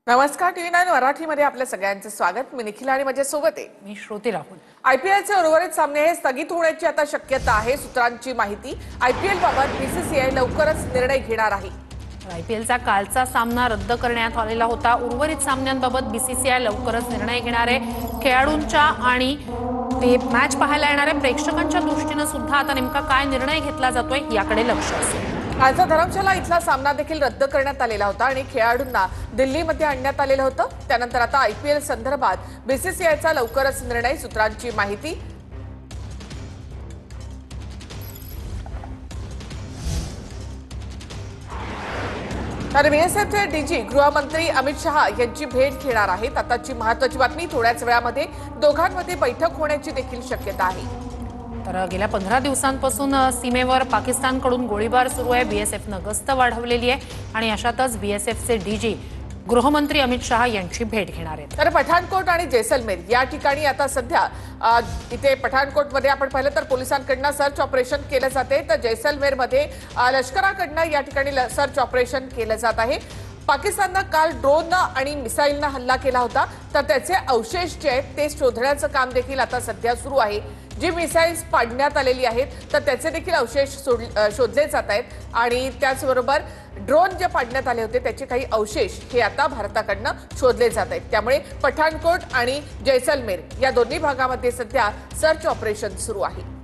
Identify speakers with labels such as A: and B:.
A: नमस्कार, टीव्ही 9 मराठीमध्ये आपल्या सगळ्यांचं स्वागत। मी निखिल आणि माझ्यासोबत आहे
B: मी श्रुती राहुल।
A: आयपीएलचे उर्वरित सामने हे स्थगित होण्याची आता शक्यता आहे। सूत्रांची माहिती, आयपीएल बाबत बीसीसीआय लवकरच निर्णय घेणार आहे।
B: आयपीएलचा कालचा सामना रद्द करण्यात आलेला होता। उर्वरित सामन्यांबाबत बीसीसीआय लवकरच निर्णय घेणार आहे। खेळाडूंच्या आणि मॅच पाहायला येणाऱ्या प्रेक्षकांच्या दृष्टीने सुद्धा आता नेमका काय निर्णय घेतला जातोय याकडे लक्ष असेल।
A: कालचा धर्मशाला इथला सामना देखील रद्द करण्यात आलेला होता आणि खेळाडूंना दिल्लीमध्ये आणण्यात आलेलं होतं। त्यानंतर आता आयपीएल संदर्भात बीसीसीआयचा लवकरच निर्णय। सूत्रांची माहिती, तर बीएसएफचे डीजी गृहमंत्री अमित शहा यांची भेट घेणार आहेत। आताची महत्त्वाची बातमी, थोड्याच वेळामध्ये दोघांमध्ये बैठक होण्याची देखील शक्यता आहे।
B: तर गेल्या 15 दिवसांपासून सीमेवर पाकिस्तानकडून गोळीबार सुरू आहे। बीएसएफनं गस्त वाढवलेली आहे आणि अशातच बीएसएफचे डीजी गृहमंत्री अमित शहा यांची भेट घेणार आहेत।
A: तर पठाणकोट आणि जैसलमेर या ठिकाणी आता सध्या इथे पठाणकोटमध्ये आपण पाहिलं तर पोलिसांकडून सर्च ऑपरेशन केलं जाते, तर जैसलमेरमध्ये लष्कराकडून या ठिकाणी सर्च ऑपरेशन केलं जात आहे। पाकिस्ताननं काल ड्रोन आणि मिसाईलनं हल्ला केला होता, तर त्याचे अवशेष जे आहेत ते शोधण्याचं काम देखील आता सध्या सुरू आहे। जी मिसाईल्स पाडण्यात आलेली आहेत तर त्याचे देखील अवशेष शोधले जात आहेत आणि त्याचबरोबर ड्रोन जे पाडण्यात आले होते त्याचे काही अवशेष हे आता भारताकडनं शोधले जात आहेत। त्यामुळे पठाणकोट आणि जैसलमेर या दोन्ही भागामध्ये सध्या सर्च ऑपरेशन सुरू आहे।